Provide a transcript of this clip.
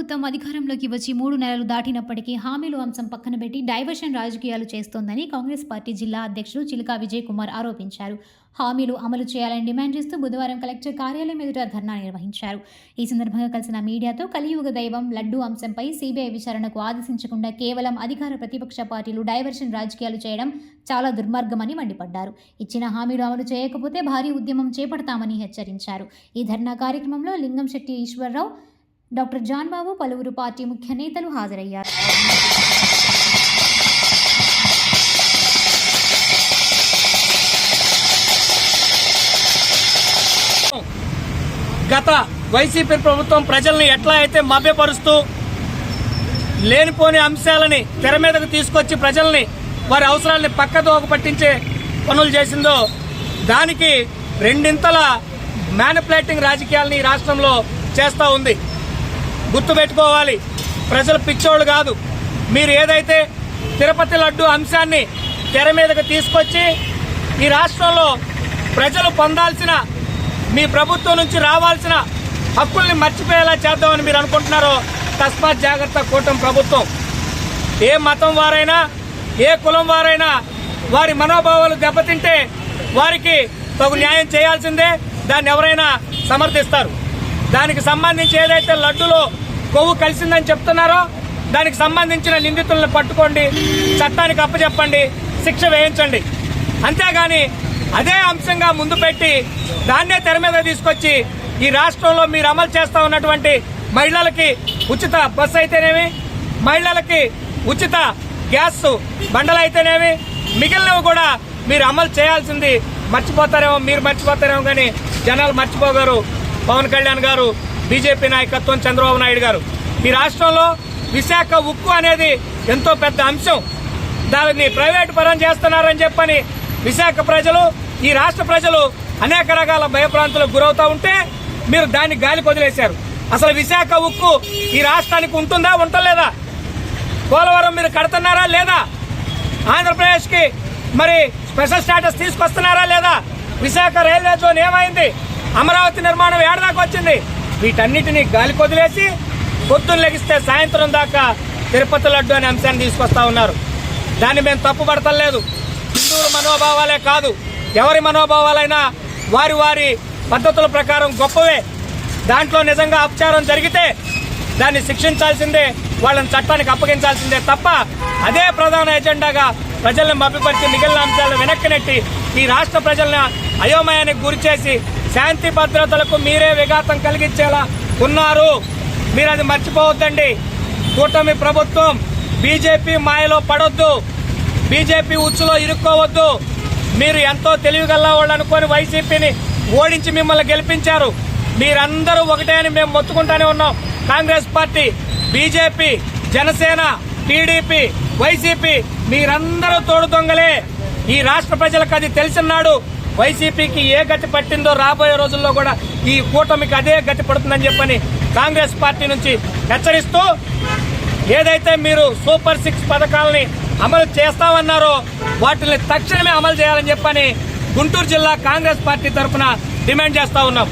ప్రభుత్వం అధికారంలోకి వచ్చి 3 నెలలు దాటినప్పటికీ హామీలు అంశం పక్కన పెట్టి డైవర్షన్ రాజకీయాలు చేస్తోందని కాంగ్రెస్ పార్టీ జిల్లా అధ్యక్షుడు చిలుకా విజయ్ కుమార్ ఆరోపించారు. హామీలు అమలు చేయాలని డిమాండ్ చేస్తూ బుధవారం కలెక్టర్ కార్యాలయం ఎదుట ధర్నా నిర్వహించారు. ఈ సందర్భంగా కలిసిన మీడియాతో కలియుగ దైవం లడ్డూ అంశంపై సీబీఐ విచారణకు ఆదేశించకుండా కేవలం అధికార ప్రతిపక్ష పార్టీలు డైవర్షన్ రాజకీయాలు చేయడం చాలా దుర్మార్గమని మండిపడ్డారు. ఇచ్చిన హామీలు అమలు చేయకపోతే భారీ ఉద్యమం చేపడతామని హెచ్చరించారు. ఈ ధర్నా కార్యక్రమంలో లింగంశెట్టి ఈశ్వరరావు, డాక్టర్ జాన్ బాబు, పలువురు పార్టీ ముఖ్య నేతలు హాజరయ్యారు. గత వైసీపీ ప్రభుత్వం ప్రజల్ని ఎట్లా అయితే మభ్యపరుస్తూ లేనిపోని అంశాలని తెర మీదకు తీసుకొచ్చి ప్రజల్ని వారి అవసరాలని పక్కదోవ పట్టించే పనులు చేసిందో దానికి రెండింతల మ్యానిపులేటింగ్ రాజకీయాలని ఈ రాష్ట్రంలో చేస్తూ ఉంది. గుర్తుపెట్టుకోవాలి, ప్రజలు పిచ్చోళ్ళు కాదు. మీరు ఏదైతే తిరుపతి లడ్డు అంశాన్ని తెర మీదకు తీసుకొచ్చి ఈ రాష్ట్రంలో ప్రజలు పొందాల్సిన, మీ ప్రభుత్వం నుంచి రావాల్సిన హక్కుల్ని మర్చిపోయేలా చేద్దామని మీరు అనుకుంటున్నారో తస్మాత్ జాగ్రత్త. కూటమి ప్రభుత్వం ఏ మతం వారైనా, ఏ కులం వారైనా వారి మనోభావాలు దెబ్బతింటే వారికి తగు న్యాయం చేయాల్సిందే. దాన్ని ఎవరైనా సమర్థిస్తారు. దానికి సంబంధించి ఏదైతే లడ్డులో కొవ్వు కలిసిందని చెప్తున్నారో దానికి సంబంధించిన నిందితులను పట్టుకోండి, చట్టానికి అప్పచెప్పండి, శిక్ష వేయించండి. అంతేగాని అదే అంశంగా ముందు పెట్టి దాన్నే తెర మీద తీసుకొచ్చి ఈ రాష్ట్రంలో మీరు అమలు చేస్తా ఉన్నటువంటి మహిళలకి ఉచిత బస్సు అయితేనేమి, మహిళలకి ఉచిత గ్యాస్ బండలు అయితేనేమి, మిగిలినవి కూడా మీరు అమలు చేయాల్సింది మర్చిపోతారేమో. మీరు మర్చిపోతారేమో కానీ జనాలు మర్చిపోగారు. పవన్ కళ్యాణ్ గారు, బీజేపీ నాయకత్వం, చంద్రబాబు నాయుడు గారు ఈ రాష్ట్రంలో విశాఖ ఉక్కు అనేది ఎంతో పెద్ద అంశం. దాన్ని ప్రైవేటు పరం చేస్తున్నారని చెప్పని విశాఖ ప్రజలు, ఈ రాష్ట్ర ప్రజలు అనేక రకాల భయభ్రాంతులకు గురవుతా ఉంటే మీరు దాన్ని గాలికి వదిలేశారు. అసలు విశాఖ ఉక్కు ఈ రాష్ట్రానికి ఉంటుందా, ఉండలేదా? పోలవరం మీరు కడుతున్నారా లేదా? ఆంధ్రప్రదేశ్కి మరి స్పెషల్ స్టేటస్ తీసుకొస్తున్నారా లేదా? విశాఖ రైల్వే జోన్ ఏమైంది? అమరావతి నిర్మాణం ఏడదాకా వచ్చింది? వీటన్నిటినీ గాలికి వదిలేసి పొద్దున్న లెగిస్తే సాయంత్రం దాకా తిరుపతి లడ్డు అనే అంశాన్ని తీసుకొస్తా ఉన్నారు. దాన్ని మేము తప్పుపడతలేదు. హిందువుల మనోభావాలే కాదు, ఎవరి మనోభావాలైనా వారి వారి పద్ధతుల ప్రకారం గొప్పవే. దాంట్లో నిజంగా అపచారం జరిగితే దాన్ని శిక్షించాల్సిందే, వాళ్ళని చట్టానికి అప్పగించాల్సిందే తప్ప అదే ప్రధాన ఎజెండాగా ప్రజల్ని మభ్యపరిచి మిగిలిన అంశాలను వెనక్కి నెట్టి ఈ రాష్ట్ర ప్రజలను అయోమయానికి గురిచేసి శాంతి భద్రతలకు మీరే విఘాతం కలిగించేలా ఉన్నారు. మీరు అది మర్చిపోవద్దండి. కూటమి ప్రభుత్వం బీజేపీ మాయలో పడొద్దు, బీజేపీ ఉచ్చులో ఇరుక్కోవద్దు. మీరు ఎంతో తెలివిగల్లా వాళ్ళు అనుకొని వైసీపీని ఓడించి మిమ్మల్ని గెలిపించారు. మీరందరూ ఒకటే అని మేము మొత్తుకుంటానే ఉన్నాం. Congress party, BJP, Janasena, TDP, YCP మీరందరూ తోడు దొంగలే. ఈ రాష్ట్ర ప్రజలకు అది తెలిసినాడు. వైసీపీకి ఏ గతి పట్టిందో రాబోయే రోజుల్లో కూడా ఈ కూటమికి అదే గతి పడుతుందని చెప్పని కాంగ్రెస్ పార్టీ నుంచి హెచ్చరిస్తూ, ఏదైతే మీరు సూపర్ 6 పథకాలని అమలు చేస్తామన్నారో వాటిని తక్షణమే అమలు చేయాలని చెప్పని గుంటూరు జిల్లా కాంగ్రెస్ పార్టీ తరఫున డిమాండ్ చేస్తా ఉన్నాం.